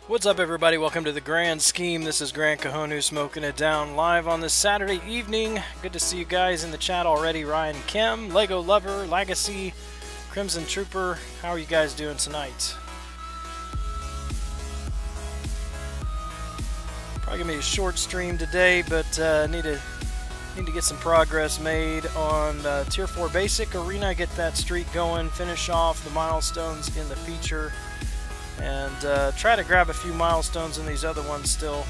What's up, everybody? Welcome to the Grand Scheme. This is Gran Kahonu smoking it down live on this Saturday evening. Good to see you guys in the chat already. Ryan Kim, Lego Lover, Legacy, Crimson Trooper. How are you guys doing tonight? Probably gonna be a short stream today, but need to get some progress made on Tier 4 Basic Arena. Get that streak going. Finish off the milestones in the feature. And try to grab a few milestones in these other ones still.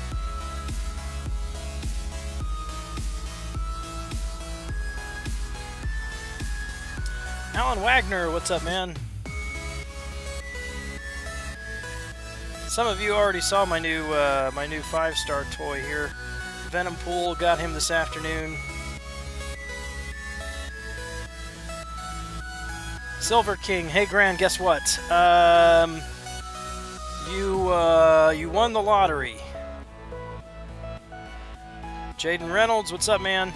Alan Wagner, what's up, man? Some of you already saw my new 5-star toy here. Venom Pool, got him this afternoon. Silver King, hey Gran, guess what? You won the lottery. Jaden Reynolds, what's up, man?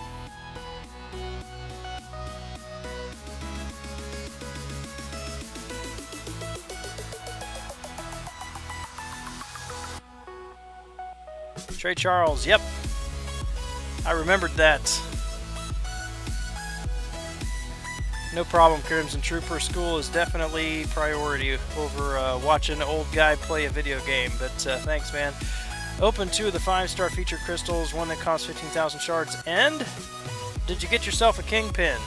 Trey Charles, yep. I remembered that. No problem, Crimson Trooper. School is definitely priority over watching an old guy play a video game, but thanks, man. Open 2 of the 5-star feature crystals, one that costs 15,000 shards. And did you get yourself a kingpin?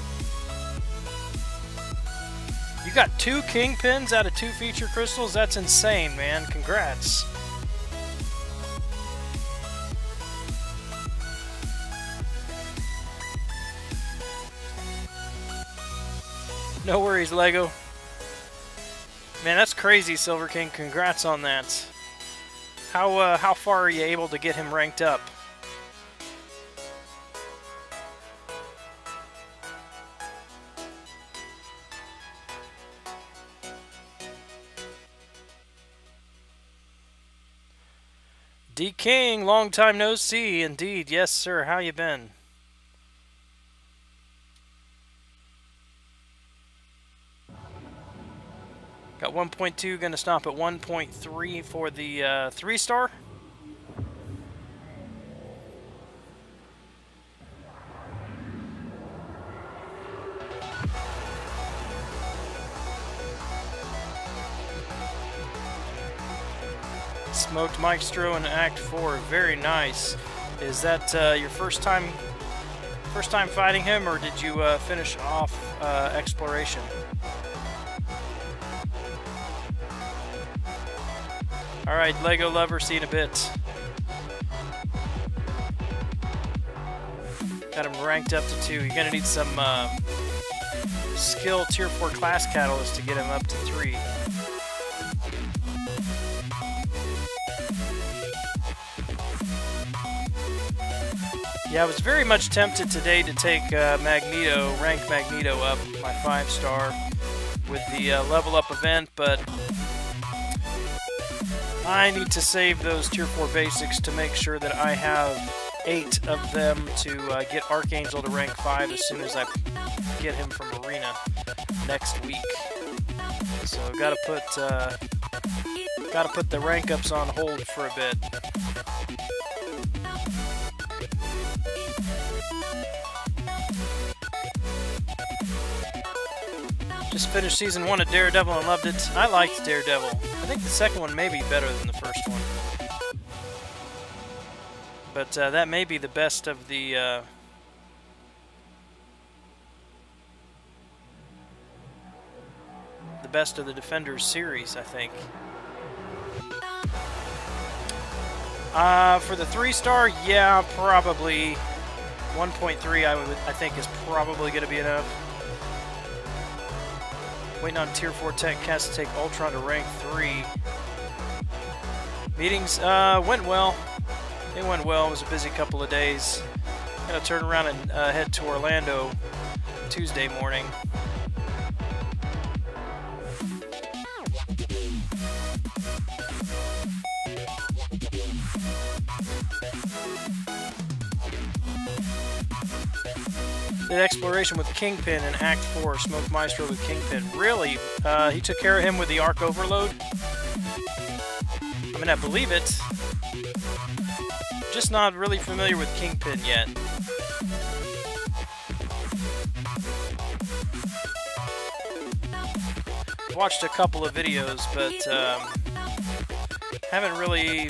You got 2 kingpins out of 2 feature crystals? That's insane, man. Congrats. No worries, Lego. Man, that's crazy, Silver King. Congrats on that. How far are you able to get him ranked up? D King, long time no see. Indeed, yes, sir. How you been? Got 1.2, going to stop at 1.3 for the 3-star. Smoked Maestro in Act 4, very nice. Is that your first time fighting him, or did you finish off exploration? Alright, Lego Lover, see you in a bit. Got him ranked up to 2. You're going to need some skill Tier 4 class catalyst to get him up to 3. Yeah, I was very much tempted today to take Magneto, rank Magneto up, my 5-star, with the level up event, but I need to save those Tier 4 basics to make sure that I have 8 of them to get Archangel to rank 5 as soon as I get him from Arena next week. So gotta put the rank ups on hold for a bit. Just finished season 1 of Daredevil and loved it. I liked Daredevil. I think the second one may be better than the first one. But that may be the best of the Defenders series, I think. For the 3-star, yeah, probably 1.3. I think is probably going to be enough. Waiting on Tier 4 Tech Cast to take Ultron to rank 3. Meetings went well. It went well. It was a busy couple of days. Gonna turn around and head to Orlando Tuesday morning. Did exploration with Kingpin in Act 4. Smoke Maestro with Kingpin. Really? He took care of him with the Arc Overload? I mean, I believe it. Just not really familiar with Kingpin yet. Watched a couple of videos, but haven't really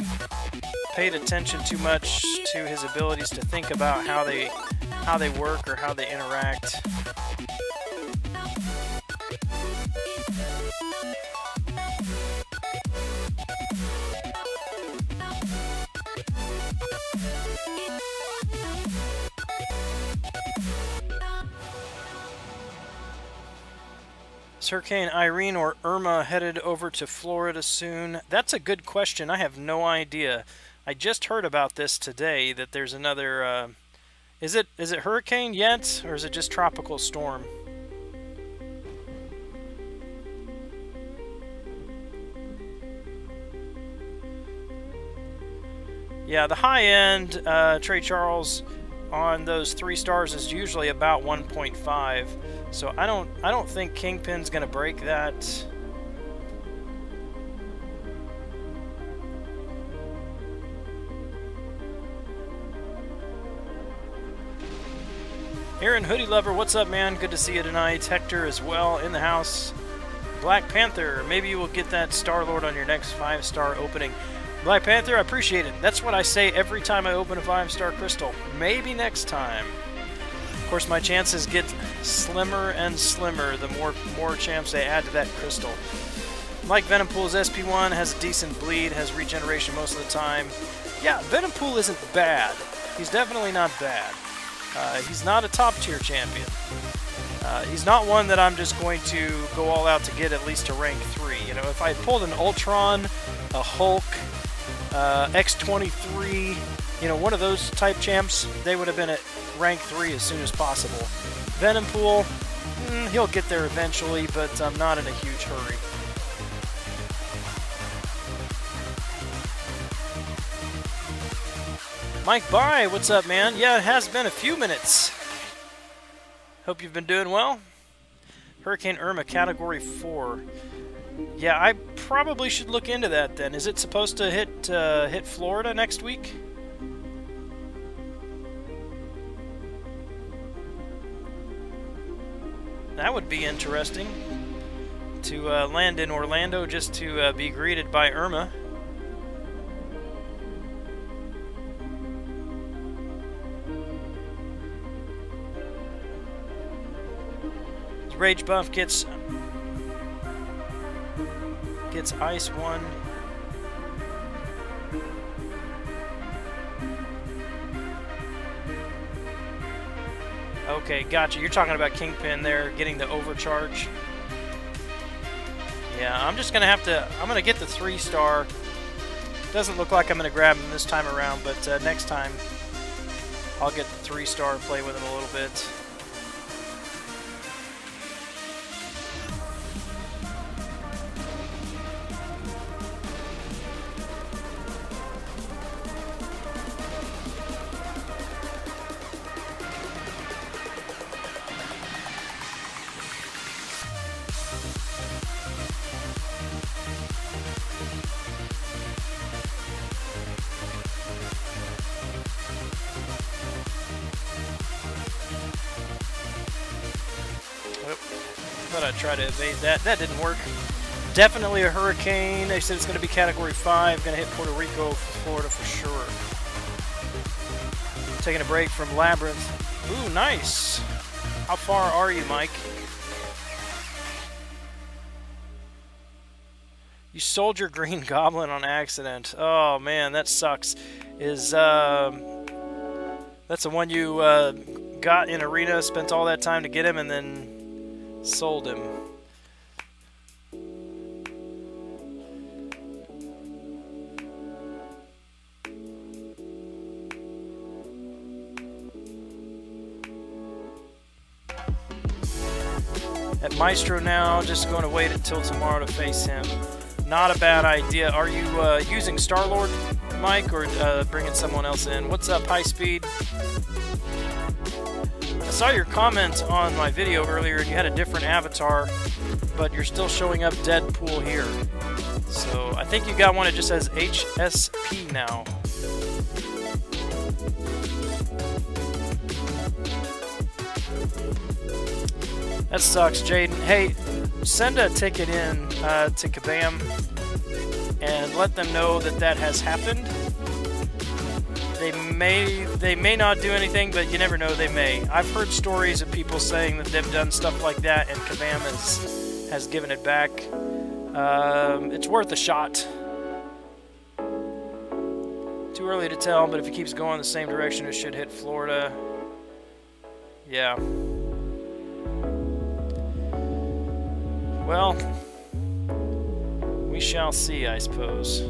paid attention too much to his abilities to think about how they work or how they interact. Is Hurricane Irene or Irma headed over to Florida soon? That's a good question. I have no idea. I just heard about this today, that there's another... Is it hurricane yet, or is it just tropical storm? Yeah, the high end, Trey Charles, on those 3 stars is usually about 1.5. So I don't think Kingpin's gonna break that. Aaron Hoodie Lover, what's up, man? Good to see you tonight. Hector as well in the house. Black Panther, maybe you will get that Star-Lord on your next 5-star opening. Black Panther, I appreciate it. That's what I say every time I open a 5-star crystal. Maybe next time. Of course, my chances get slimmer and slimmer the more champs they add to that crystal. Mike Venompool's SP1 has a decent bleed, has regeneration most of the time. Yeah, Venompool isn't bad. He's definitely not bad. He's not a top-tier champion. He's not one that I'm just going to go all out to get at least to rank 3. You know, if I pulled an Ultron, a Hulk, X-23, you know, one of those type champs, they would have been at rank 3 as soon as possible. Venompool, he'll get there eventually, but I'm not in a huge hurry. Mike Bye, what's up, man? Yeah, it has been a few minutes. Hope you've been doing well. Hurricane Irma, Category 4. Yeah, I probably should look into that then. Is it supposed to hit Florida next week? That would be interesting. To land in Orlando just to be greeted by Irma. Rage Buff gets Ice 1. Okay, gotcha. You're talking about Kingpin there, getting the overcharge. Yeah, I'm just gonna have to. I'm gonna get the 3-star. Doesn't look like I'm gonna grab him this time around, but next time I'll get the 3-star and play with him a little bit. try to evade that. That didn't work. Definitely a hurricane. They said it's going to be Category 5. Going to hit Puerto Rico, Florida for sure. Taking a break from Labyrinth. Ooh, nice. How far are you, Mike? You sold your green goblin on accident. Oh man, that sucks. That's the one you got in arena, spent all that time to get him, and then sold him. At Maestro now, just going to wait until tomorrow to face him. Not a bad idea. Are you using Star-Lord, Mike, or bringing someone else in? What's up, High Speed? I saw your comment on my video earlier, and you had a different avatar, but you're still showing up Deadpool here. So I think you got one that just says HSP now. That sucks, Jaden. Hey, send a ticket in to Kabam and let them know that that has happened. They may not do anything, but you never know, they may. I've heard stories of people saying that they've done stuff like that and Kabam has given it back. It's worth a shot. Too early to tell, but if it keeps going the same direction, it should hit Florida. Yeah. Well, we shall see, I suppose.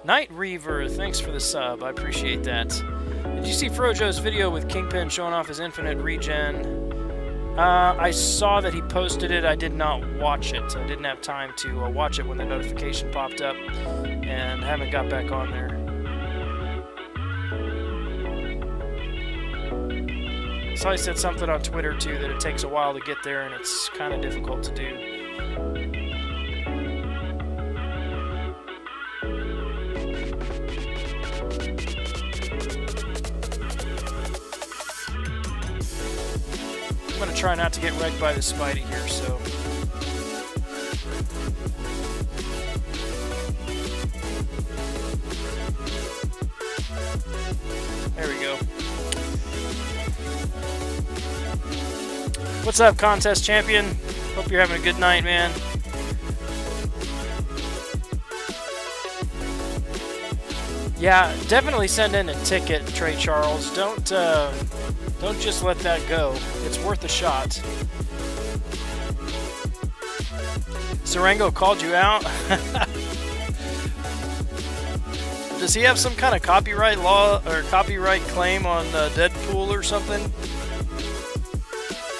Night Reaver, thanks for the sub. I appreciate that. Did you see Frojo's video with Kingpin showing off his infinite regen? I saw that he posted it. I did not watch it. I didn't have time to watch it when the notification popped up, and haven't got back on there. So I said something on Twitter too, that it takes a while to get there and it's kind of difficult to do. I'm going to try not to get wrecked by the Spidey here, so... There we go. What's up, contest champion? Hope you're having a good night, man. Yeah, definitely send in a ticket, Trey Charles. Don't just let that go. It's worth a shot. Serengo called you out. Does he have some kind of copyright law or copyright claim on Deadpool or something?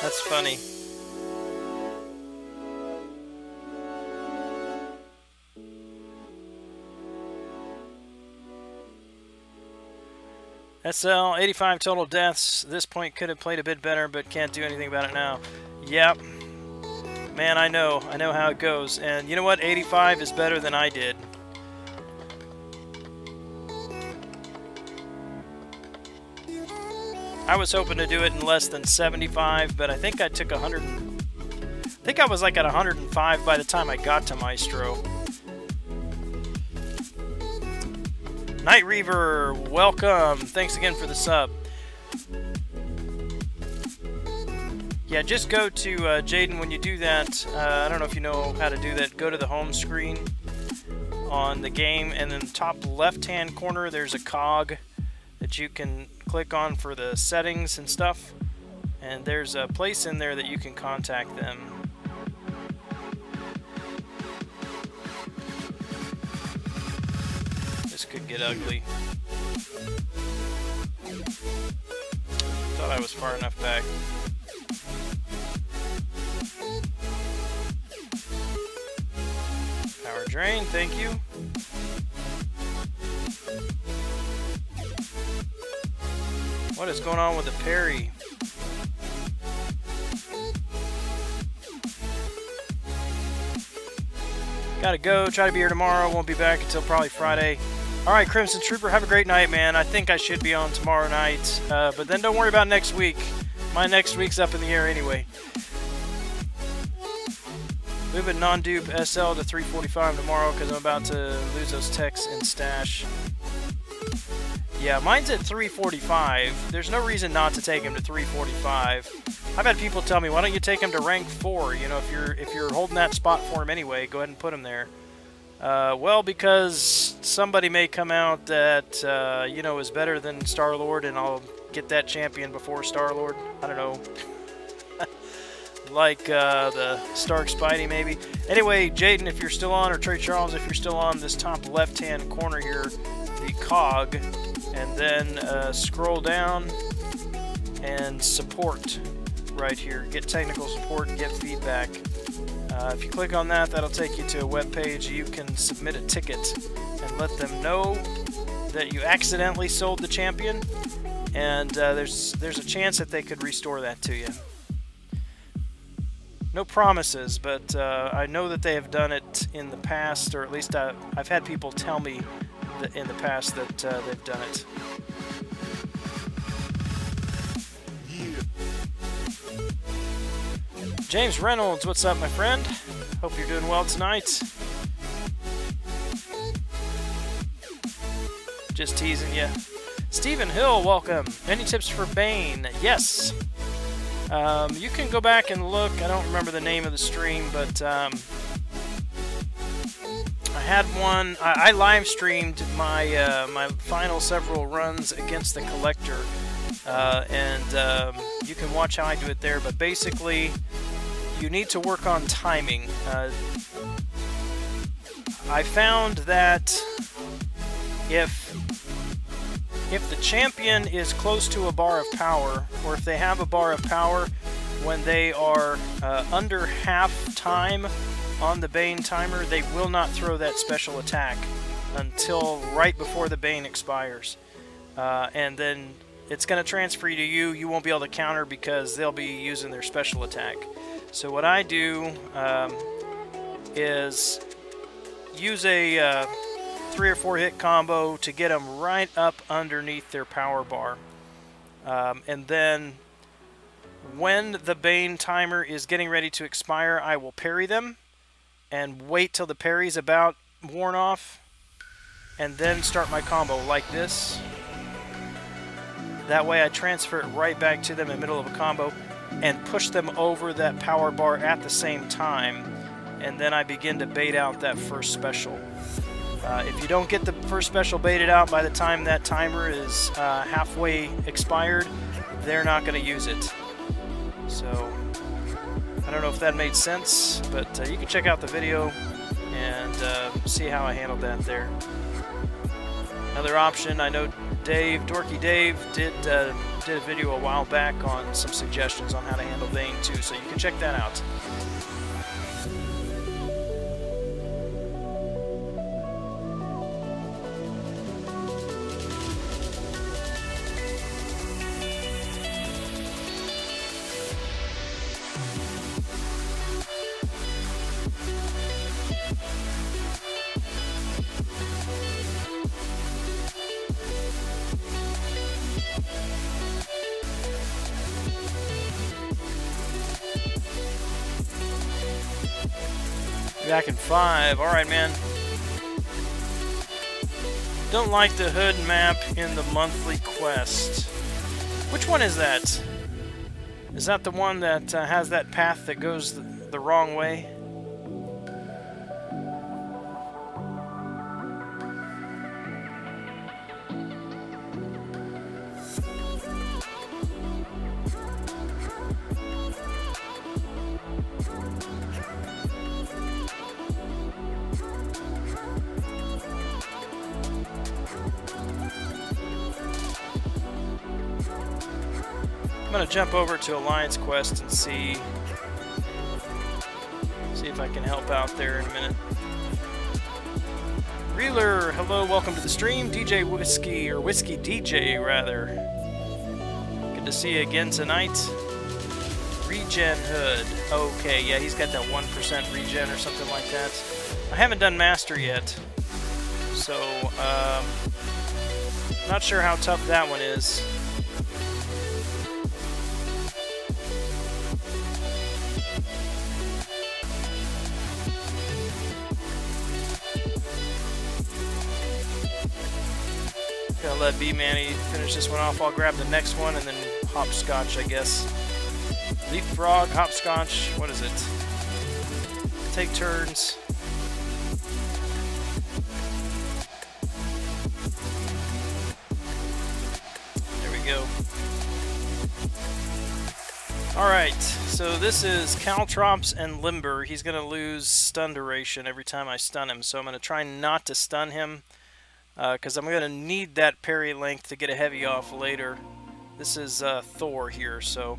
That's funny. SL, 85 total deaths. This point could have played a bit better, but can't do anything about it now. Yep. Man, I know how it goes. And you know what? 85 is better than I did. I was hoping to do it in less than 75, but I think I took 100. I think I was like at 105 by the time I got to Maestro. Night Reaver, welcome. Thanks again for the sub. Yeah, just go to Jaden when you do that. I don't know if you know how to do that. Go to the home screen on the game, and then top left-hand corner, there's a cog that you can click on for the settings and stuff. And there's a place in there that you can contact them. This could get ugly. Thought I was far enough back. Power drain, thank you. What is going on with the parry? Gotta go, try to be here tomorrow, won't be back until probably Friday. Alright, Crimson Trooper, have a great night, man. I think I should be on tomorrow night, but then don't worry about next week. My next week's up in the air anyway. Moving non-dupe SL to 345 tomorrow because I'm about to lose those techs in stash. Yeah, mine's at 345. There's no reason not to take him to 345. I've had people tell me, why don't you take him to rank 4? You know, if you're holding that spot for him anyway, go ahead and put him there. Well, because somebody may come out that, you know, is better than Star-Lord, and I'll get that champion before Star-Lord. I don't know. Like the Stark Spidey, maybe. Anyway, Jaden, if you're still on, or Trey Charles, if you're still on, this top left-hand corner here, the cog, and then scroll down and support right here. Get technical support and get feedback. If you click on that, that'll take you to a web page. You can submit a ticket and let them know that you accidentally sold the champion, and there's a chance that they could restore that to you. No promises, but I know that they have done it in the past, or at least I've had people tell me that in the past that they've done it. James Reynolds, what's up, my friend? Hope you're doing well tonight. Just teasing you. Stephen Hill, welcome. Any tips for Bane? Yes. You can go back and look. I don't remember the name of the stream, but I had one. I live streamed my my final several runs against the Collector, and you can watch how I do it there. But basically, you need to work on timing. I found that if the champion is close to a bar of power, or if they have a bar of power when they are under half time on the Bane timer, they will not throw that special attack until right before the Bane expires. And then it's going to transfer to you. You won't be able to counter because they'll be using their special attack. So what I do is use a 3 or 4 hit combo to get them right up underneath their power bar. And then when the Bane timer is getting ready to expire, I will parry them and wait till the parry's about worn off, and then start my combo like this. That way I transfer it right back to them in the middle of a combo and push them over that power bar at the same time, and then I begin to bait out that first special. If you don't get the first special baited out by the time that timer is halfway expired, they're not going to use it. So, I don't know if that made sense, but you can check out the video and see how I handled that there. Another option, I know Dorky Dave did a video a while back on some suggestions on how to handle Bane too, so you can check that out. Back in 5. Alright, man. Don't like the hood map in the monthly quest. Which one is that? Is that the one that has that path that goes the wrong way? I'm going to jump over to Alliance Quest and see if I can help out there in a minute. Reeler, hello, welcome to the stream. DJ Whiskey, or Whiskey DJ rather. Good to see you again tonight. Regen Hood. Okay, yeah, he's got that 1% regen or something like that. I haven't done Master yet, so not sure how tough that one is. Gonna let B-Manny finish this one off. I'll grab the next one and then hopscotch, I guess. Leapfrog, hopscotch, what is it? Take turns. There we go. Alright, so this is Caltrops and Limber. He's going to lose stun duration every time I stun him, so I'm going to try not to stun him, because I'm going to need that parry length to get a heavy off later. This is Thor here, so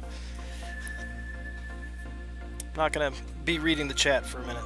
I'm not going to be reading the chat for a minute.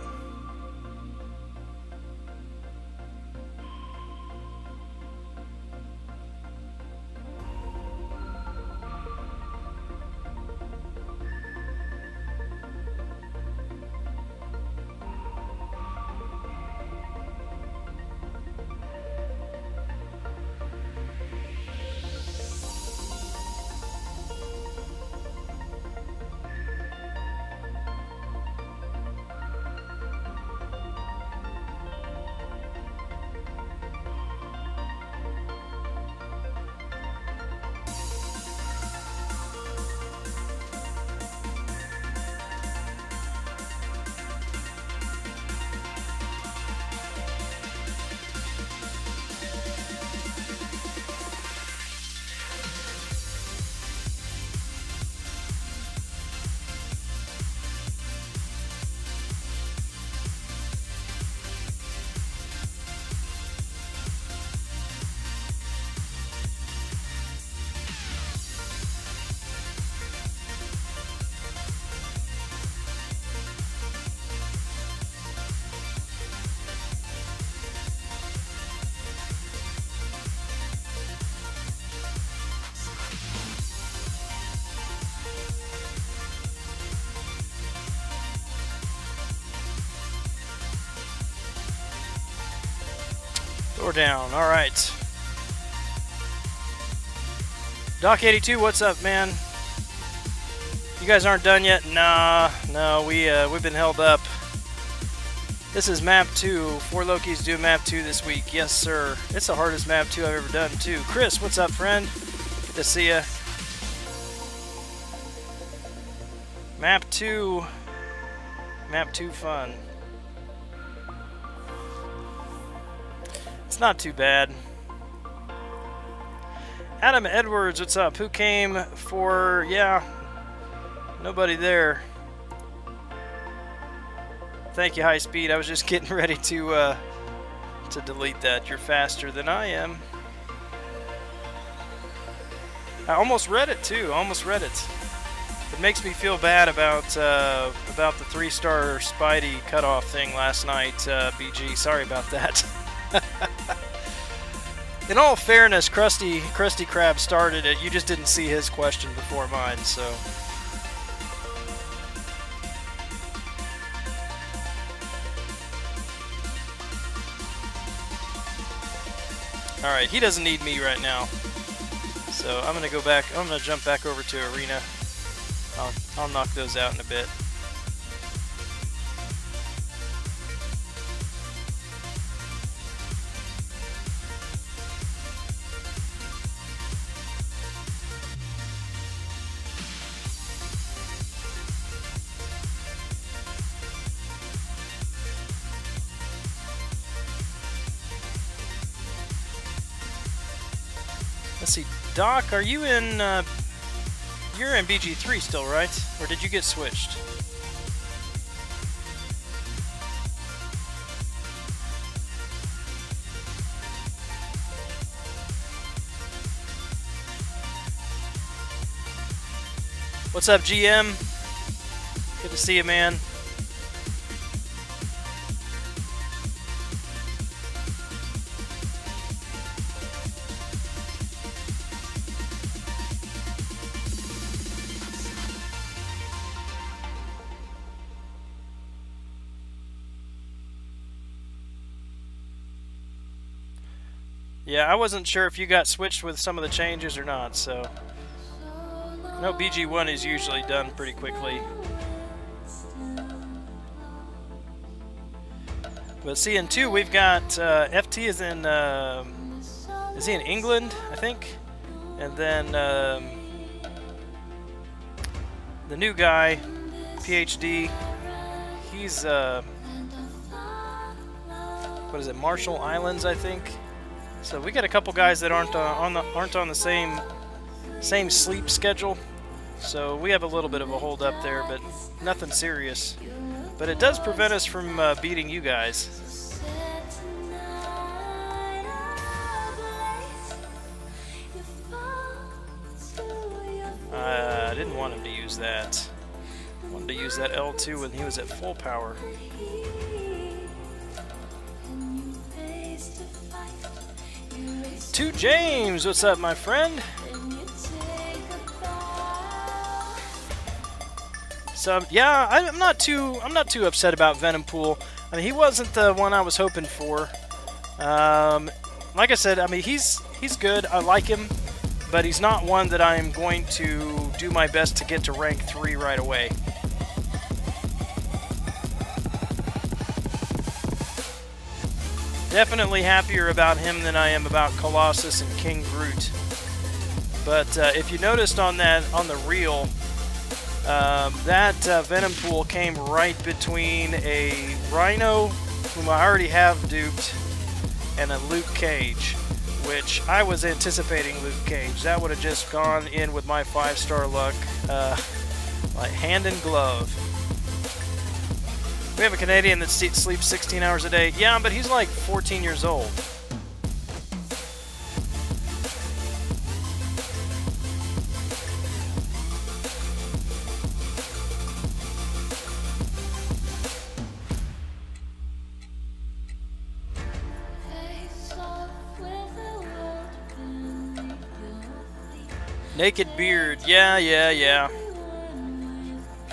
Thor down, alright. Doc 82, what's up, man? You guys aren't done yet? Nah, no, we've been held up. This is map 2. 4 Lokis do map 2 this week. Yes, sir. It's the hardest map 2 I've ever done, too. Chris, what's up, friend? Good to see ya. Map 2. Map 2 fun. It's not too bad. Adam Edwards, what's up? Who came for... Yeah, nobody there. Thank you, High Speed. I was just getting ready to delete that. You're faster than I am. I almost read it too. Almost read it. It makes me feel bad about the 3-star Spidey cutoff thing last night. BG, sorry about that. In all fairness, Krusty Krab started it. You just didn't see his question before mine, so. Alright, he doesn't need me right now. So I'm gonna go back, I'm gonna jump back over to Arena. I'll knock those out in a bit. Let's see, Doc, are you in, you're in BG3 still, right? Or did you get switched? What's up, GM? Good to see you, man. Yeah, I wasn't sure if you got switched with some of the changes or not, so. No, BG1 is usually done pretty quickly. But see, in 2 we've got FT is is he in England, I think? And then the new guy, PhD, he's what is it, Marshall Islands, I think. So we got a couple guys that aren't on the same sleep schedule. So we have a little bit of a hold up there, but nothing serious. But it does prevent us from beating you guys. I didn't want him to use that. I wanted to use that L2 when he was at full power. To James, what's up, my friend? So yeah, I'm not too upset about Venompool. I mean, he wasn't the one I was hoping for. Like I said, I mean, he's good. I like him, but he's not one that I'm going to do my best to get to rank 3 right away. Definitely happier about him than I am about Colossus and King Groot. But if you noticed on the reel, that Venompool came right between a Rhino, whom I already have duped, and a Luke Cage, which I was anticipating Luke Cage. That would have just gone in with my 5-star luck, like hand in glove. We have a Canadian that sleeps 16 hours a day. Yeah, but he's like 14 years old. Naked beard. Yeah.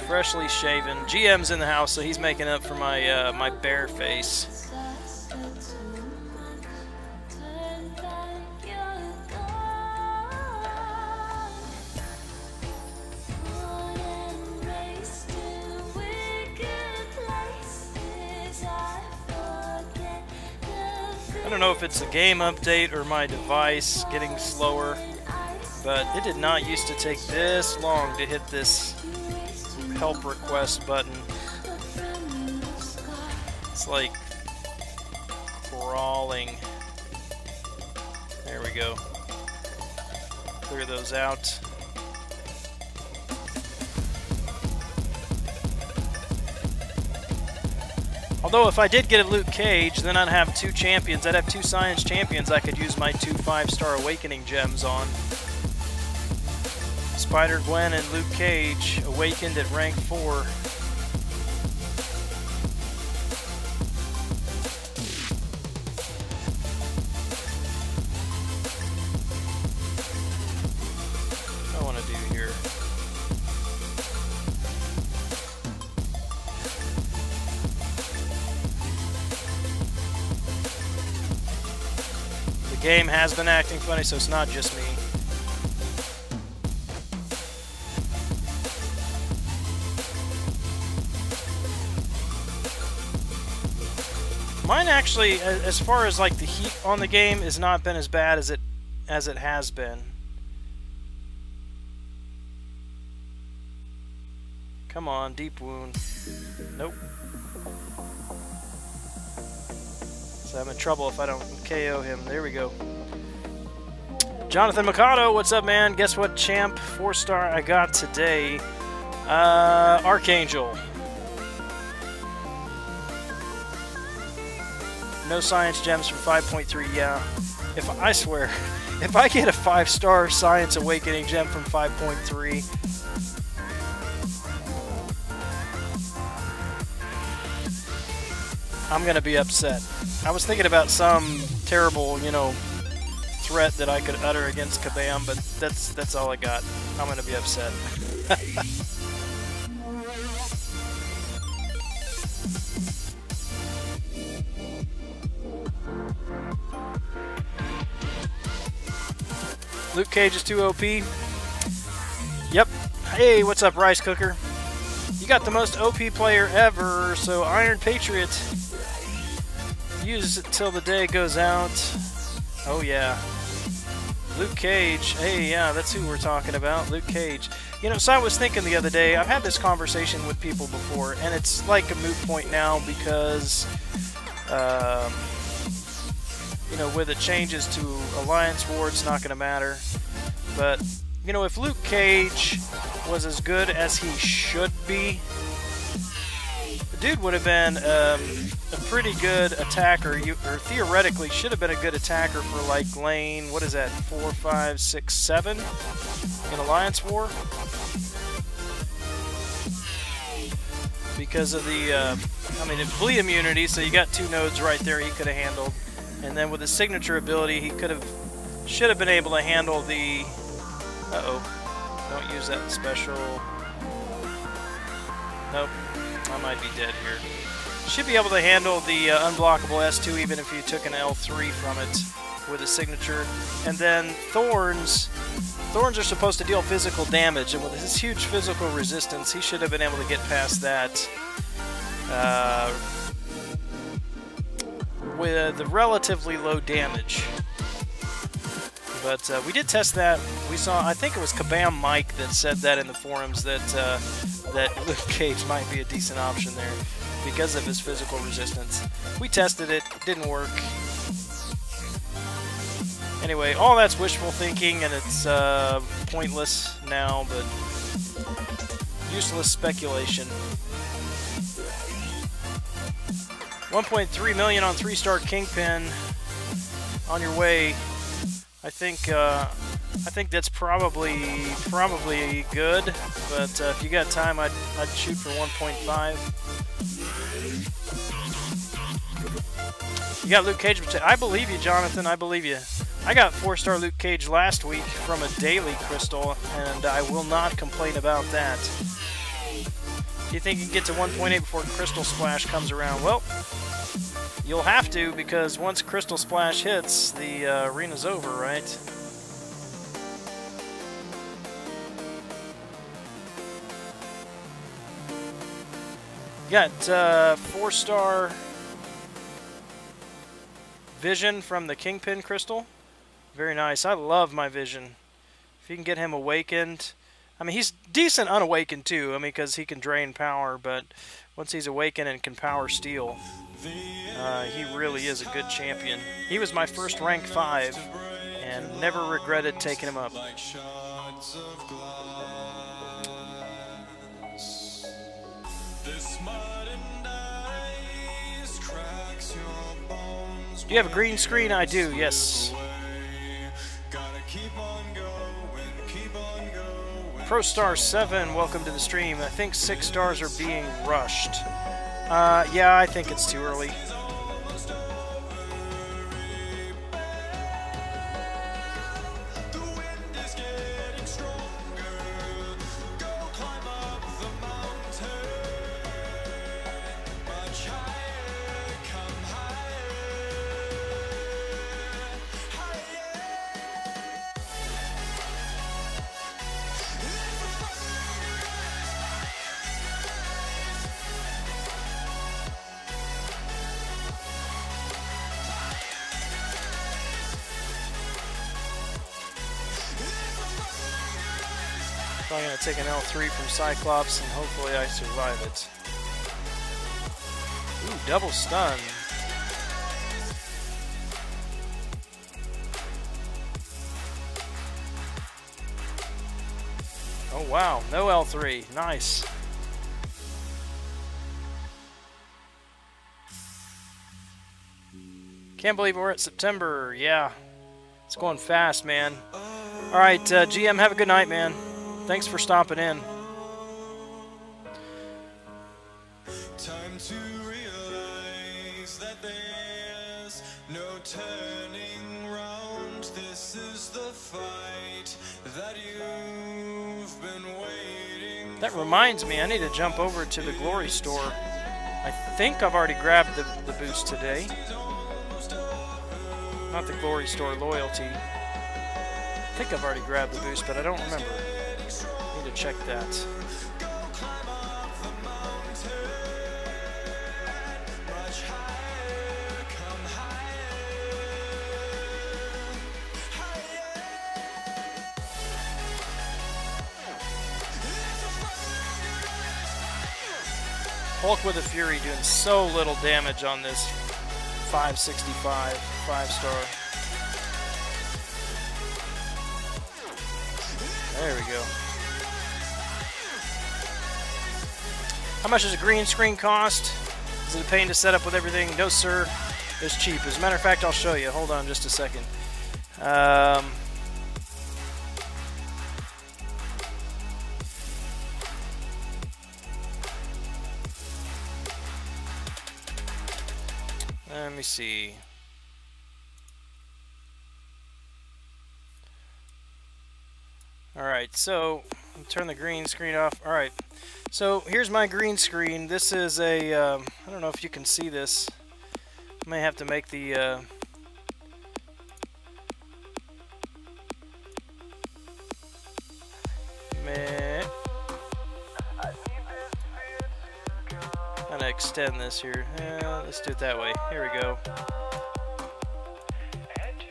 Freshly shaven. GM's in the house, so he's making up for my my bare face. I don't know if it's a game update or my device getting slower, but it did not used to take this long to hit this help request button. It's like crawling. There we go. Clear those out. Although if I did get a Luke Cage, then I'd have 2 champions. I'd have 2 Science champions I could use my 2 5-star Awakening gems on. Spider-Gwen and Luke Cage awakened at rank 4. What do I want to do here? The game has been acting funny, so it's not just me. Mine actually, as far as like the heat on the game, has not been as bad as it has been. Come on, deep wound. Nope. So I'm in trouble if I don't KO him. There we go. Jonathan Mikado, what's up, man? Guess what champ 4-star I got today? Archangel. No Science gems from 5.3, yeah. I swear, if I get a 5-star Science Awakening gem from 5.3, I'm gonna be upset. I was thinking about some terrible, you know, threat that I could utter against Kabam, but that's all I got. I'm gonna be upset. Luke Cage is too OP. Yep. Hey, what's up, Rice Cooker? You got the most OP player ever, so Iron Patriot. Use it till the day goes out. Oh yeah. Luke Cage. Hey, yeah, that's who we're talking about, Luke Cage. You know, so I was thinking the other day, I've had this conversation with people before, and it's like a moot point now because, you know, with the changes to Alliance War, it's not going to matter. But, you know, if Luke Cage was as good as he should be, the dude would have been a pretty good attacker, or theoretically should have been a good attacker for like lane, what is that, 4, 5, 6, 7 in Alliance War? Because of the, I mean, it's bleed immunity, so you got 2 nodes right there he could have handled. And then with his signature ability, he should have been able to handle the, don't use that special. Nope, I might be dead here. Should be able to handle the unblockable S2 even if you took an L3 from it with a signature. And then Thorns are supposed to deal physical damage, and with his huge physical resistance, he should have been able to get past that with the relatively low damage. But we did test that. We saw, I think it was Kabam Mike that said that in the forums, that that Luke Cage might be a decent option there because of his physical resistance. We tested it, didn't work. Anyway, all that's wishful thinking, and it's pointless now, but useless speculation. 1.3 million on 3-star Kingpin on your way. I think that's probably good, but if you got time, I'd shoot for 1.5. You got Luke Cage. I believe you, Jonathan. I believe you. I got 4-star Luke Cage last week from a daily crystal, and I will not complain about that. Do you think you can get to 1.8 before Crystal Splash comes around? Well, you'll have to, because once Crystal Splash hits, the arena's over, right? You got 4-star Vision from the Kingpin Crystal. Very nice. I love my Vision. If you can get him awakened. I mean, he's decent unawakened too. I mean, because he can drain power, but once he's awakened and can power steal, he really is a good champion. He was my first rank 5, and never regretted taking him up. Do you have a green screen? I do, yes. ProStar 7, welcome to the stream. I think 6 stars are being rushed. Yeah, I think it's too early. I'm going to take an L3 from Cyclops, and hopefully I survive it. Ooh, double stun. Oh wow, no L3. Nice. Can't believe we're at September. Yeah, it's going fast, man. All right, GM, have a good night, man. Thanks for stopping in. Time to realize that there's no turning round. This is the fight that you've been waiting. That reminds me, I need to jump over to the Glory Store. I think I've already grabbed the boost today. Not the Glory Store loyalty. I think I've already grabbed the boost, but I don't remember. Need to check that. Hulk with a Fury doing so little damage on this 565 5-star. There we go. How much does a green screen cost? Is it a pain to set up with everything? No, sir. It's cheap. As a matter of fact, I'll show you. Hold on just a second. Let me see. Alright, so I'll turn the green screen off. Alright, so here's my green screen. This is a, I don't know if you can see this. I may have to make the, I'm gonna extend this here. Let's do it that way. Here we go.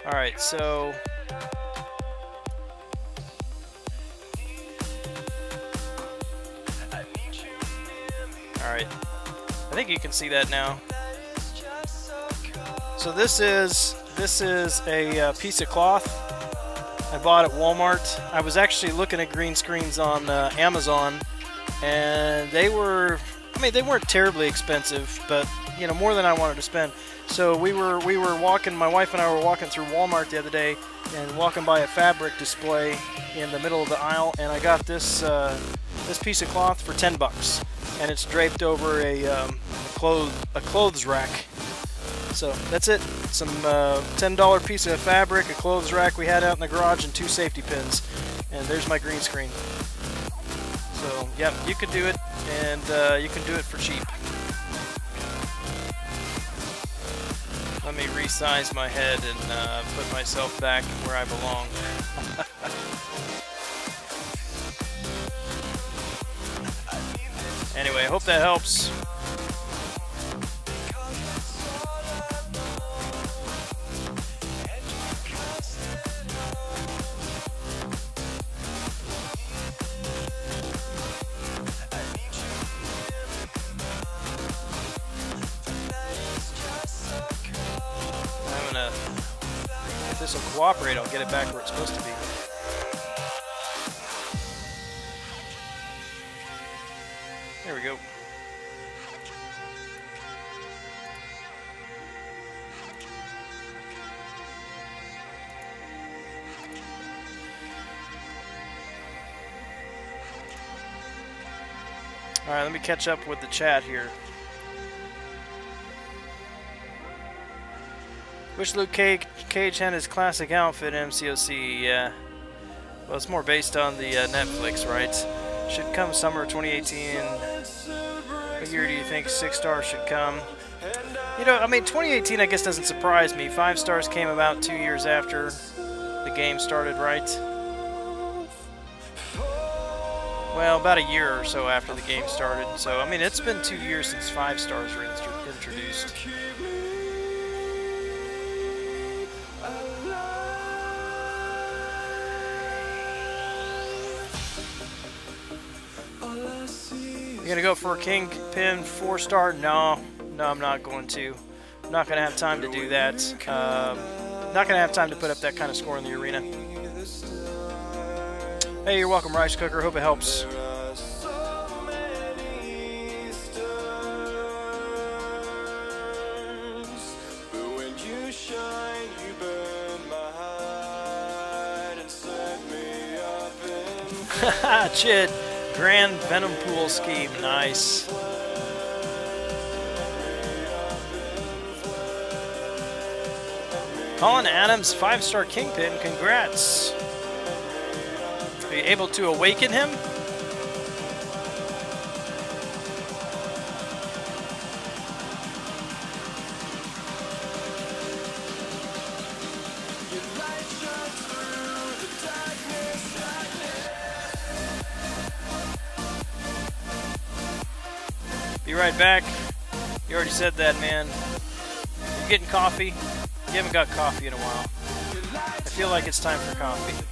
Alright, so alright, I think you can see that now. So this is a piece of cloth I bought at Walmart. I was actually looking at green screens on Amazon, and they were, I mean, they weren't terribly expensive, but you know, more than I wanted to spend. So we were walking, my wife and I were walking through Walmart the other day, and walking by a fabric display in the middle of the aisle, and I got this this piece of cloth for $10, and it's draped over a clothes rack. So that's it. Some $10 piece of fabric, a clothes rack we had out in the garage, and 2 safety pins. And there's my green screen. So, yep, you could do it, and you can do it for cheap. Let me resize my head and put myself back where I belong. Anyway, I hope that helps. If this will cooperate, I'll get it back where it's supposed to be. There we go. Alright, let me catch up with the chat here. Wish Luke Cage had his classic outfit MCOC, yeah. Well, it's more based on the Netflix, right? Should come summer 2018. What year do you think 6-star should come? You know, I mean, 2018 I guess doesn't surprise me. 5 stars came about 2 years after the game started, right? Well, about a year or so after the game started. So, I mean, it's been 2 years since 5 stars were introduced. You gonna go for a Kingpin 4-star? No, I'm not going to. I'm not gonna have time to do that. Not gonna have time to put up that kind of score in the arena. Hey, you're welcome, Rice Cooker. Hope it helps. Haha, Chid. Gran Venom Pool scheme, nice. Colin Adams, 5-star Kingpin, congrats. Are you able to awaken him? Be right back. You already said that, man. You getting coffee? You haven't got coffee in a while. I feel like it's time for coffee.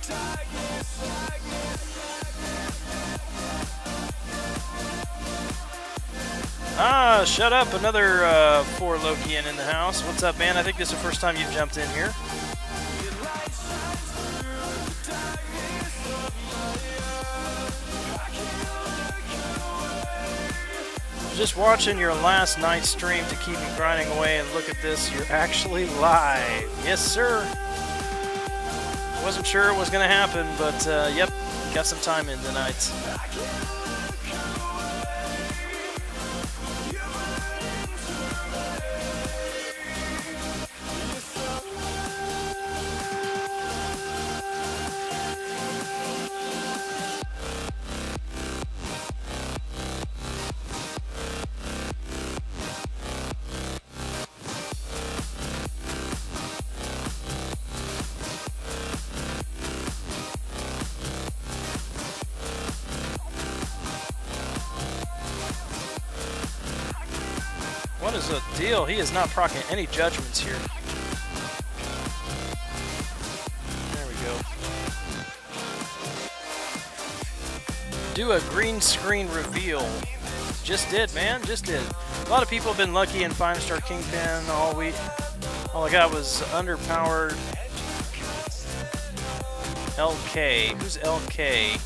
Ah, shut up. Another 4 Lokian in the house. What's up, man? I think this is the first time you've jumped in here. Just watching your last night's stream to keep me grinding away, and look at this, you're actually live. Yes, sir. Wasn't sure it was going to happen, but yep, got some time in tonight. What is the deal? He is not proccing any judgments here. There we go. Do a green screen reveal. Just did, man. Just did. A lot of people have been lucky in 5-star Kingpin all week. All I got was underpowered LK. Who's LK?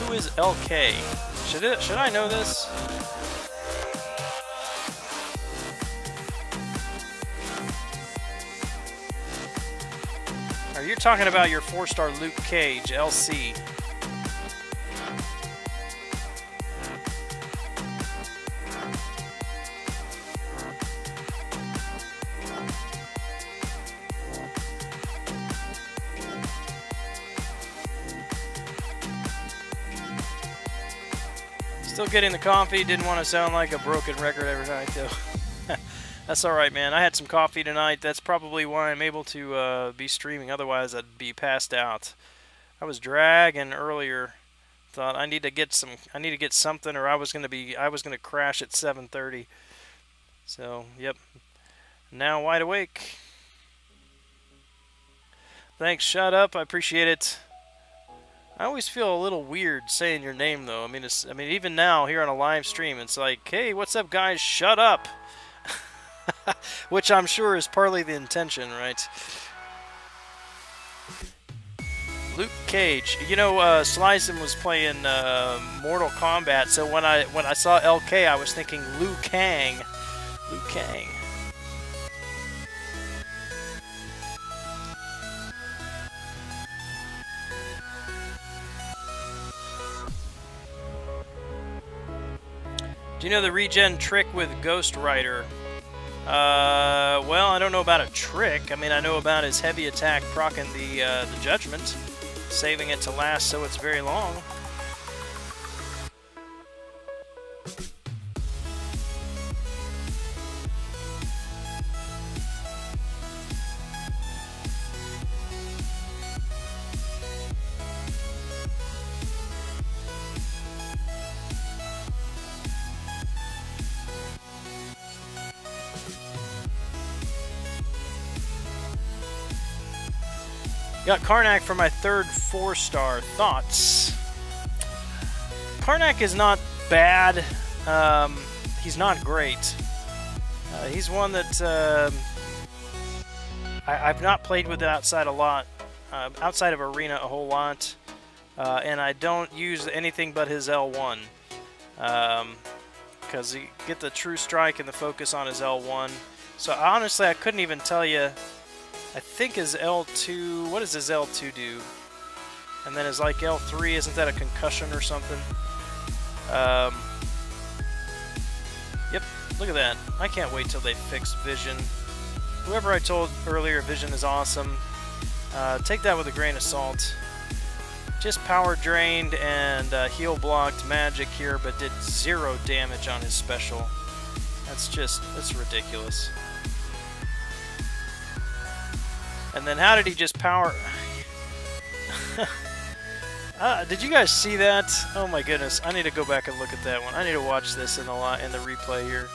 Who is LK? Should I know this? Are you talking about your 4-star Luke Cage, LC? Still getting the coffee. Didn't want to sound like a broken record every night, though. That's alright, man. I had some coffee tonight. That's probably why I'm able to be streaming. Otherwise, I'd be passed out. I was dragging earlier. Thought I need to get something, or I was gonna crash at 7:30. So, yep. Now wide awake. Thanks, shut up. I appreciate it. I always feel a little weird saying your name, though. I mean, even now here on a live stream, it's like, hey, what's up, guys? Shut up. Which I'm sure is partly the intention, right? Luke Cage. You know, Slicen was playing Mortal Kombat, so when I saw LK, I was thinking Liu Kang. Liu Kang. Do you know the regen trick with Ghost Rider? Well, I don't know about a trick. I mean, I know about his heavy attack proccing the Judgment, saving it to last so it's very long. Got Karnak for my third 4-star. Thoughts? Karnak is not bad. He's not great. He's one that I've not played with outside outside of Arena a whole lot, and I don't use anything but his L1 because you get the true strike and the focus on his L1. So honestly, I couldn't even tell you. I think his L2, what does his L2 do? And then his like L3, isn't that a concussion or something? Yep, look at that. I can't wait till they fix Vision. Whoever I told earlier, Vision is awesome. Take that with a grain of salt. Just power drained and heal blocked magic here, but did 0 damage on his special. That's ridiculous. And then how did he just power... did you guys see that? Oh my goodness, I need to go back and look at that one. I need to watch this in the replay here.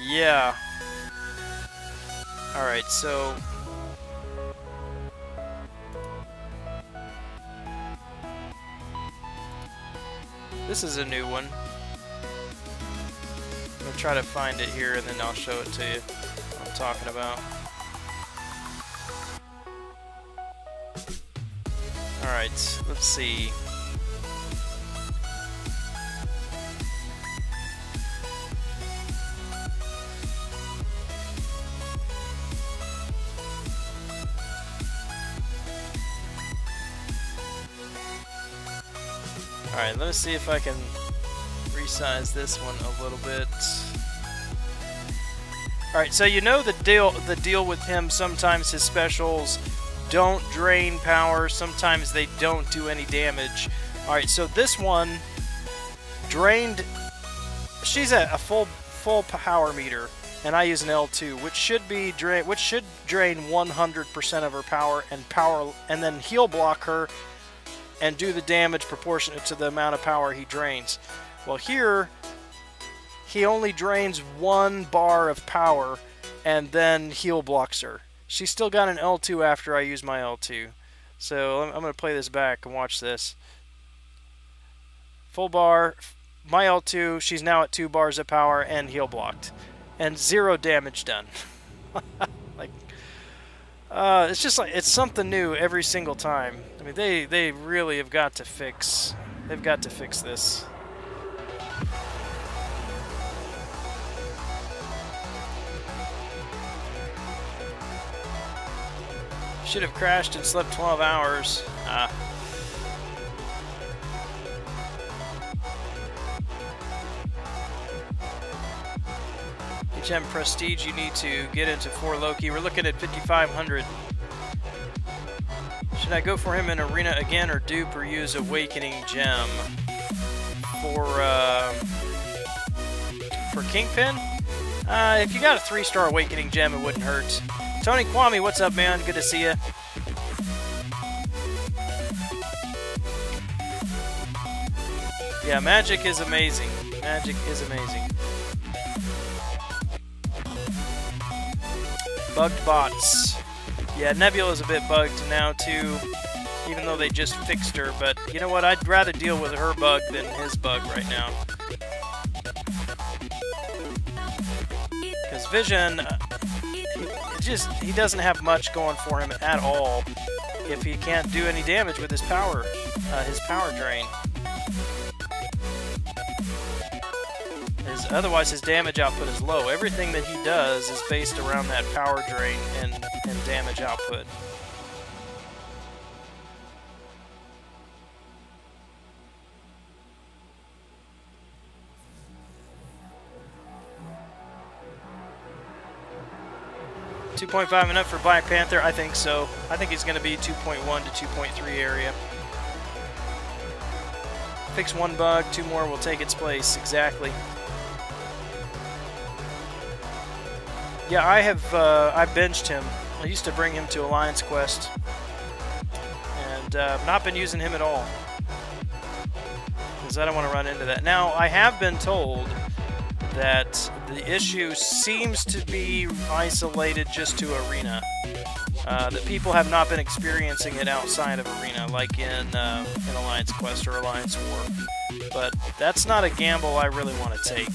Yeah. Alright, so... this is a new one. I'm going to try to find it here and then I'll show it to you what I'm talking about. Alright, let's see. Alright, let me see if I can resize this one a little bit. Alright, so you know the deal with him, sometimes his specials don't drain power, sometimes they don't do any damage. Alright, so this one drained, she's at a full power meter, and I use an L2, which should drain 100% of her power and then heal block her and do the damage proportionate to the amount of power he drains. Well, here he only drains 1 bar of power and then heal blocks her. She's still got an L2 after I use my L2. So I'm going to play this back and watch this. Full bar, my L2, she's now at 2 bars of power and heal blocked. And 0 damage done. Like, it's just like, it's something new every single time. I mean, they really have got to fix, they've got to fix this. Should have crashed and slept 12 hours. HM Prestige, you need to get into 4 Loki. We're looking at 5,500. Should I go for him in Arena again or dupe or use Awakening Gem? For Kingpin? If you got a 3-star Awakening Gem, it wouldn't hurt. Tony Kwame, what's up, man? Good to see you. Yeah, magic is amazing. Magic is amazing. Bugged bots. Yeah, Nebula's a bit bugged now, too, even though they just fixed her. But you know what? I'd rather deal with her bug than his bug right now. Because Vision... he doesn't have much going for him at all if he can't do any damage with his power drain. Otherwise his damage output is low. Everything that he does is based around that power drain and damage output. .5 enough for Black Panther? I think so. I think he's going to be 2.1 to 2.3 area. Fix 1 bug, 2 more will take its place. Exactly. Yeah, I benched him. I used to bring him to Alliance Quest, and not been using him at all because I don't want to run into that. Now, I have been told that the issue seems to be isolated just to Arena. That people have not been experiencing it outside of Arena, like in Alliance Quest or Alliance War. But that's not a gamble I really want to take.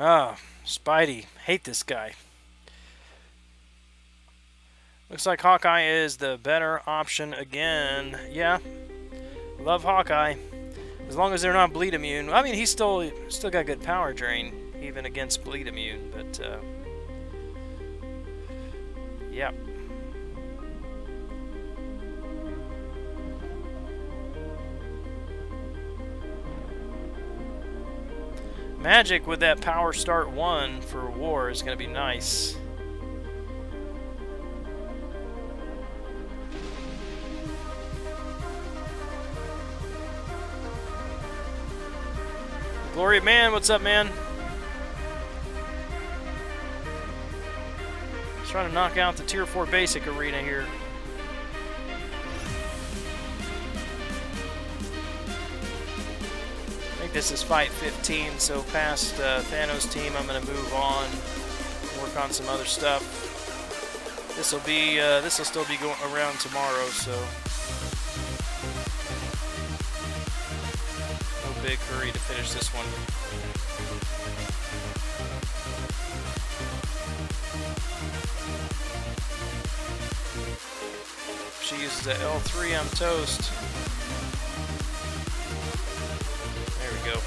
Ah, Spidey. Hate this guy. Looks like Hawkeye is the better option again. Yeah, love Hawkeye. As long as they're not bleed immune. I mean, he's still got good power drain, even against bleed immune, but, yeah. Magic with that power start 1 for war is going to be nice. Glory Man, what's up, man? Just trying to knock out the Tier 4 basic arena here. I think this is fight 15, so past Thanos' team, I'm going to move on, work on some other stuff. This will still be going around tomorrow, so no big hurry to finish this one. If she uses the L3, I'm toast. Go.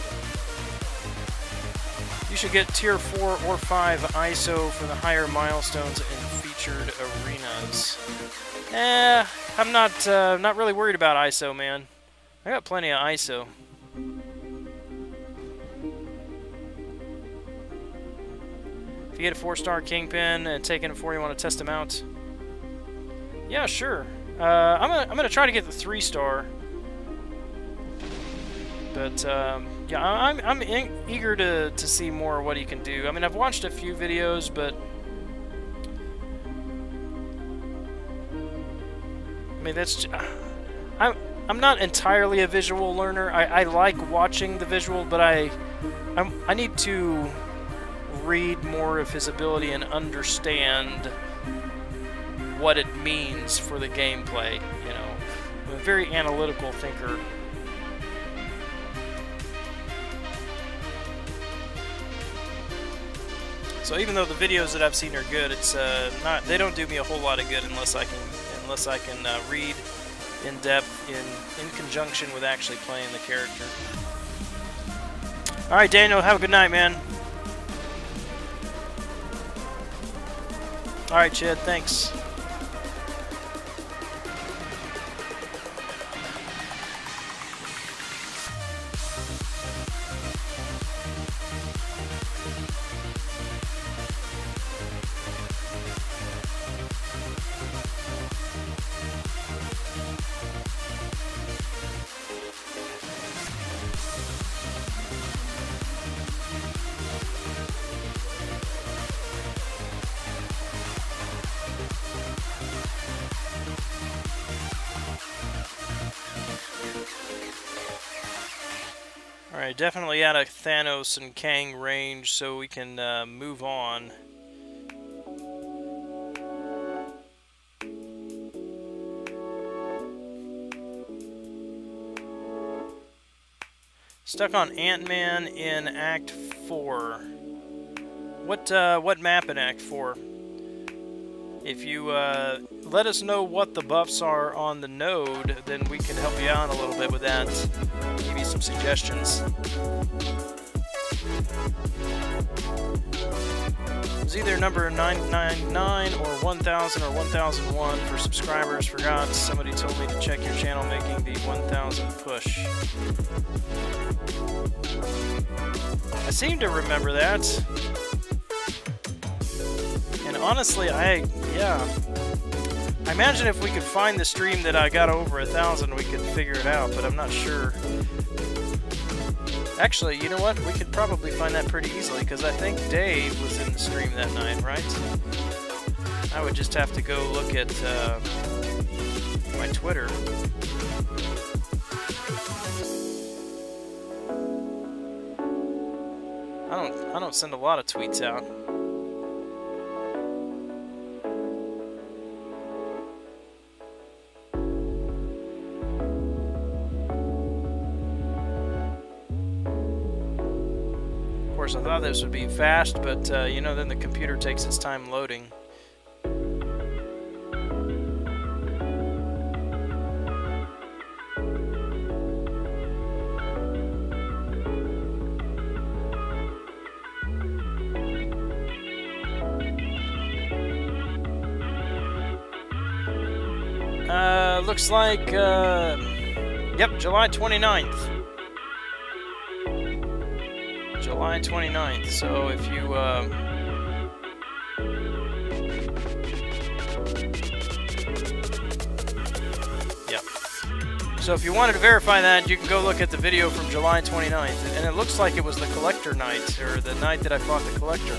You should get Tier 4 or 5 ISO for the higher milestones in featured arenas. I'm not really worried about ISO, man. I got plenty of ISO. If you get a 4-star Kingpin and take it for you want to test him out? Yeah, sure. I'm gonna try to get the 3-star. But, yeah, I'm eager to see more of what he can do. I mean, I've watched a few videos, but I mean, that's I'm not entirely a visual learner. I like watching the visual, but I need to read more of his ability and understand what it means for the gameplay, you know. I'm a very analytical thinker. So even though the videos that I've seen are good, it's they don't do me a whole lot of good unless I can read in depth in conjunction with actually playing the character. All right, Daniel, have a good night, man. All right, Chad, thanks. Alright, definitely out of Thanos and Kang range, so we can move on. Stuck on Ant-Man in Act 4. What map in Act 4? If you let us know what the buffs are on the node, then we can help you out a little bit with that. Give you some suggestions. It's either number 999 or 1000 or 1001 for subscribers. Forgot, somebody told me to check your channel making the 1000 push. I seem to remember that. And honestly, I imagine if we could find the stream that I got over 1000, we could figure it out, but I'm not sure. Actually, you know what? We could probably find that pretty easily, because I think Dave was in the stream that night, right? I would just have to go look at my Twitter. I don't send a lot of tweets out. Of course, I thought this would be fast, but you know, then the computer takes its time loading. Looks like, yep, July 29th. July 29th. So if you, yep. So if you wanted to verify that, you can go look at the video from July 29th. And it looks like it was the collector night, or the night that I fought the collector.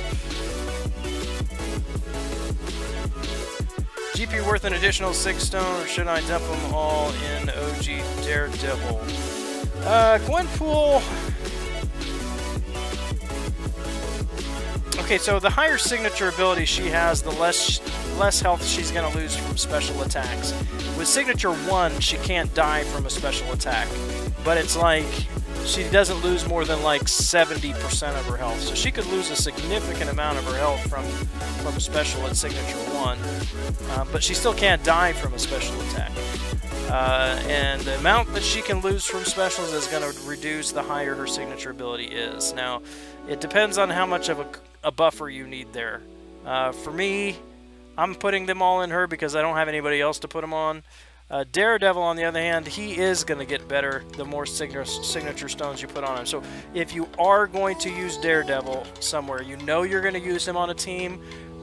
GP worth an additional 6 stone, or should I dump them all in OG Daredevil? Gwenpool. Okay, so the higher signature ability she has, the less health she's going to lose from special attacks. With signature 1, she can't die from a special attack, but it's like she doesn't lose more than like 70% of her health. So she could lose a significant amount of her health from a special at signature 1, but she still can't die from a special attack. And the amount that she can lose from specials is going to reduce the higher her signature ability is. Now, it depends on how much of a buffer you need there. For me, I'm putting them all in her because I don't have anybody else to put them on. Daredevil, on the other hand, he is going to get better the more signature stones you put on him. So if you are going to use Daredevil somewhere, you know you're going to use him on a team,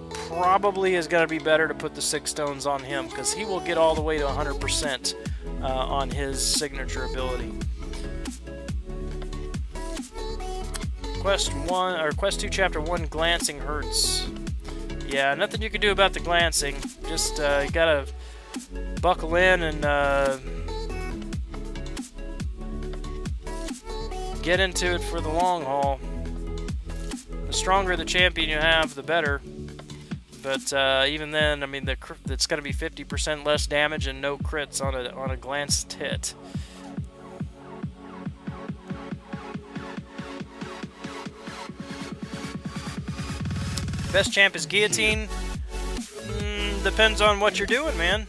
probably is going to be better to put the 6 stones on him because he will get all the way to 100% on his signature ability. Quest 1 or Quest 2 Chapter 1, glancing hurts. Yeah, nothing you can do about the glancing. Just you gotta buckle in and get into it for the long haul. The stronger the champion you have, the better. But even then, I mean, it's going to be 50% less damage and no crits on a glanced hit. Best champ is Guillotine. Depends on what you're doing, man.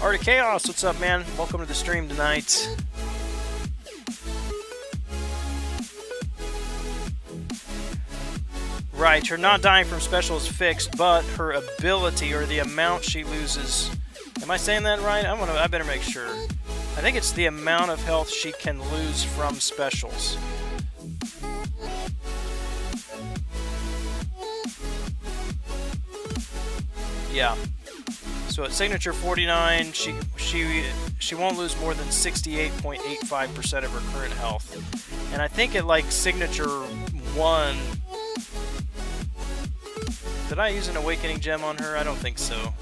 Art of Chaos, what's up, man? Welcome to the stream tonight. Right, her not dying from special is fixed, but her ability or the amount she loses. Am I saying that right? I better make sure. I think it's the amount of health she can lose from specials. Yeah. So at signature 49, she won't lose more than 68.85% of her current health. And I think at like signature 1, did I use an awakening gem on her? I don't think so.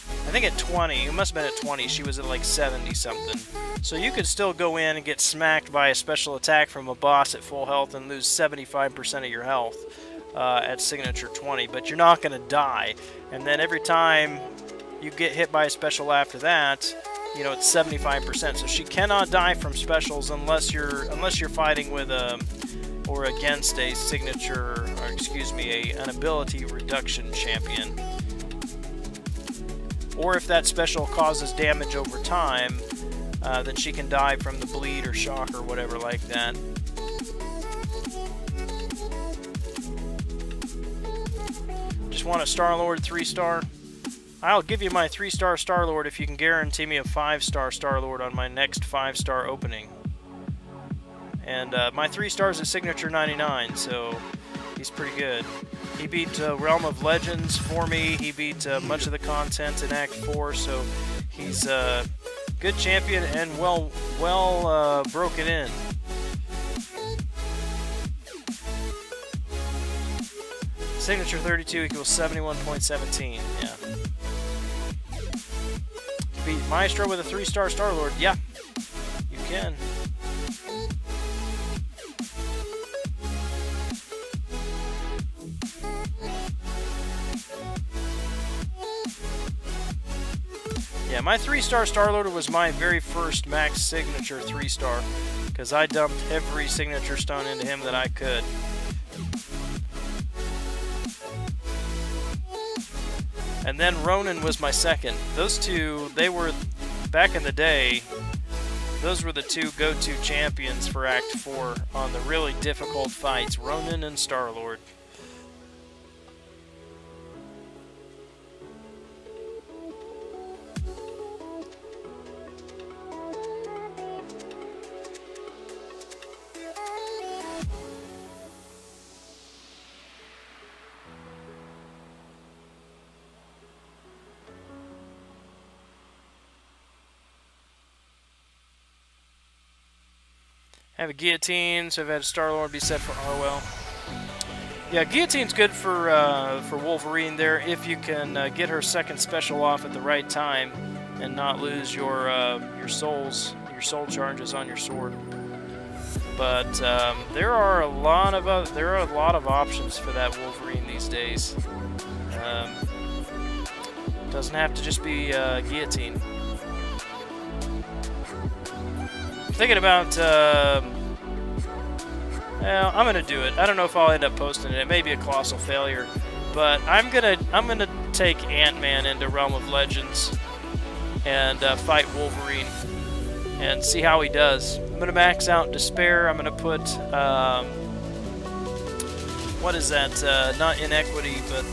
I think at 20, it must have been at 20, she was at like 70 something. So you could still go in and get smacked by a special attack from a boss at full health and lose 75% of your health. At signature 20, but you're not going to die. And then every time you get hit by a special after that, you know, it's 75%. So she cannot die from specials unless you're fighting with a or against a signature, or excuse me, an ability reduction champion. Or if that special causes damage over time, then she can die from the bleed or shock or whatever like that. Just want a Star-Lord 3-star? I'll give you my 3-star Star-Lord if you can guarantee me a 5-star Star-Lord on my next 5-star opening. And my 3 stars at signature 99, so he's pretty good. He beat Realm of Legends for me. He beat much of the content in Act 4, so he's a good champion and well broken in. Signature 32 equals 71.17. Yeah. Beat Maestro with a 3-star Star-Lord. Yeah, you can. Yeah, my 3-star Star-Lord was my very first max signature 3-star, because I dumped every signature stone into him that I could. And then Ronin was my second. Those two, they were, back in the day, those were the two go-to champions for Act 4 on the really difficult fights, Ronin and Star-Lord. I have a Guillotine, so I've had Star-Lord be set for Arwell. Yeah, Guillotine's good for Wolverine there if you can get her second special off at the right time and not lose your soul charges on your sword. But there are a lot of options for that Wolverine these days. Doesn't have to just be Guillotine. I'm thinking about. Well, I'm gonna do it. I don't know if I'll end up posting it. It may be a colossal failure, but I'm gonna take Ant-Man into Realm of Legends and fight Wolverine and see how he does. I'm gonna max out Despair. I'm gonna put what is that? Not Inequity, but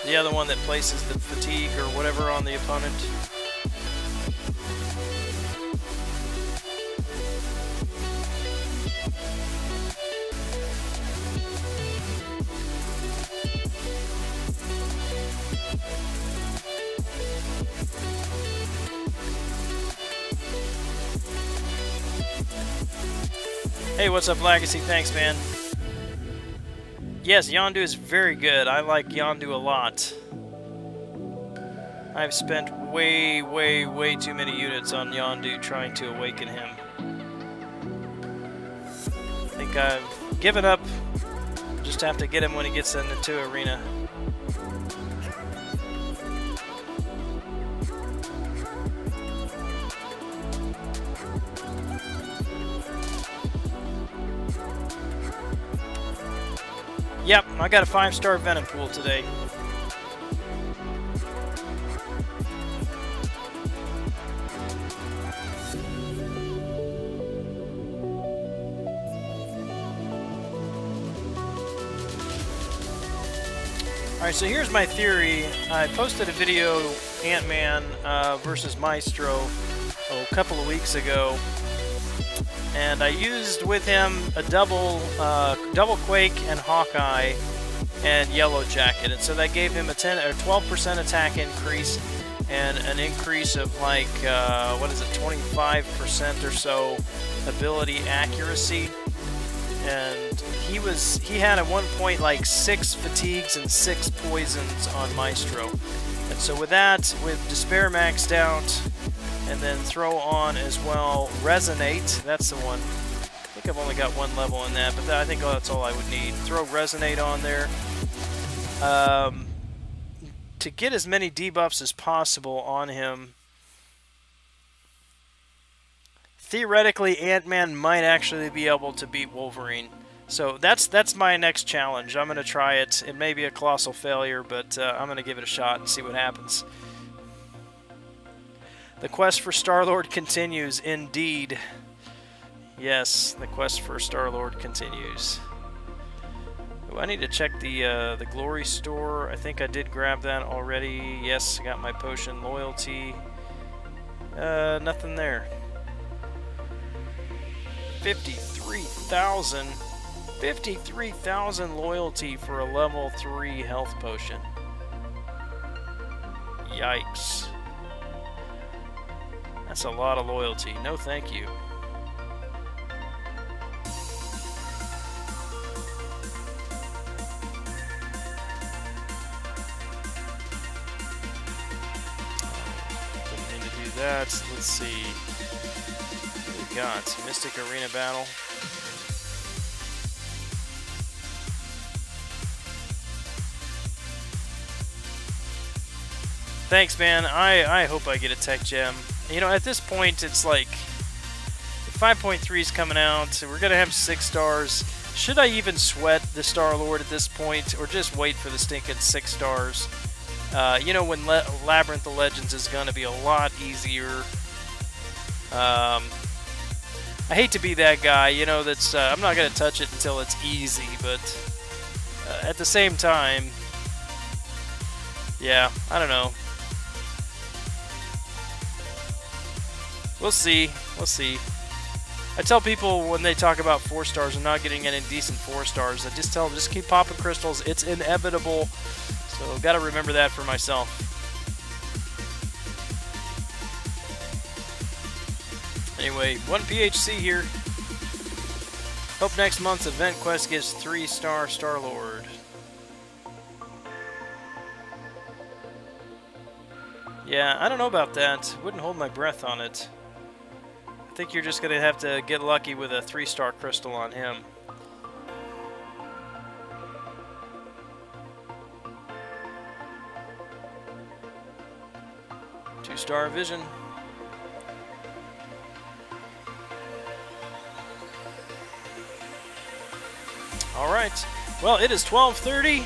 the other one that places the fatigue or whatever on the opponent. Hey, what's up, Legacy? Thanks, man. Yes, Yondu is very good. I like Yondu a lot. I've spent way too many units on Yondu trying to awaken him. I think I've given up. Just have to get him when he gets into arena. Yep, I got a 5-star Venom Pool today. Alright, so here's my theory. I posted a video, Ant-Man versus Maestro, a couple of weeks ago. And I used with him a double Quake and Hawkeye and Yellow Jacket, and so that gave him a 10 or 12% attack increase and an increase of like what is it, 25% or so ability accuracy. And he had at one point like 6 fatigues and 6 poisons on Maestro, and so with that, with Despair maxed out. And then throw on as well Resonate. That's the one. I think I've only got one level in that, but I think that's all I would need. Throw Resonate on there. To get as many debuffs as possible on him. Theoretically, Ant-Man might actually be able to beat Wolverine. So that's my next challenge. I'm going to try it. It may be a colossal failure, but I'm going to give it a shot and see what happens. The quest for Star-Lord continues, indeed. Yes, the quest for Star-Lord continues. Oh, I need to check the Glory Store. I think I did grab that already. Yes, I got my potion loyalty. Nothing there. 53,000. 53,000 loyalty for a level 3 health potion. Yikes. That's a lot of loyalty. No thank you. Didn't mean to do that. Let's see. What we got? Mystic Arena Battle. Thanks, man. I hope I get a tech gem. You know, at this point, it's like 5.3 is coming out. We're gonna have 6 stars. Should I even sweat the Star-Lord at this point, or just wait for the stinking 6 stars? You know, when Labyrinth of Legends is gonna be a lot easier. I hate to be that guy. You know, that's I'm not gonna touch it until it's easy, but at the same time, yeah, I don't know. We'll see. We'll see. I tell people when they talk about 4 stars and not getting any decent 4 stars, I just tell them, just keep popping crystals. It's inevitable. So got to remember that for myself. Anyway, 1 PHC here. Hope next month's event quest gives 3-star Star-Lord. Yeah, I don't know about that. Wouldn't hold my breath on it. I think you're just going to have to get lucky with a 3-star crystal on him. Two-star vision. Alright, well, it is 12:30,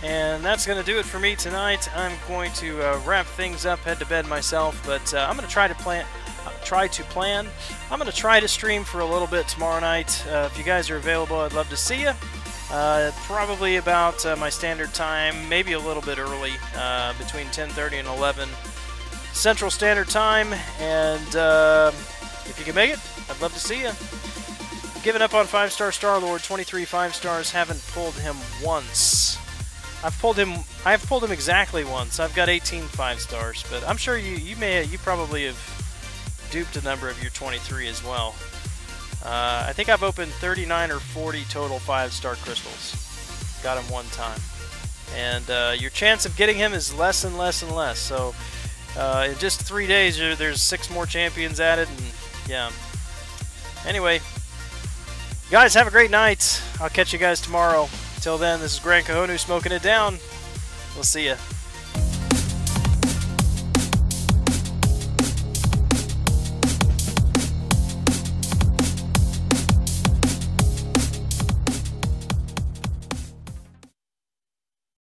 and that's going to do it for me tonight. I'm going to wrap things up, head to bed myself, but I'm going to try to plan. I'm going to try to stream for a little bit tomorrow night. If you guys are available, I'd love to see you. Probably about my standard time, maybe a little bit early, between 10:30 and 11 Central Standard Time, and if you can make it, I'd love to see you. Given up on 5-star Star-Lord, 23 5-stars, haven't pulled him once. I've pulled him exactly once. I've got 18 5-stars, but I'm sure you probably have duped a number of your 23 as well. I think I've opened 39 or 40 total 5-star crystals. Got him one time. And your chance of getting him is less and less and less. So in just 3 days, there's 6 more champions added, and yeah. Anyway, guys, have a great night. I'll catch you guys tomorrow. Till then, this is Gran smoking it down. We'll see ya.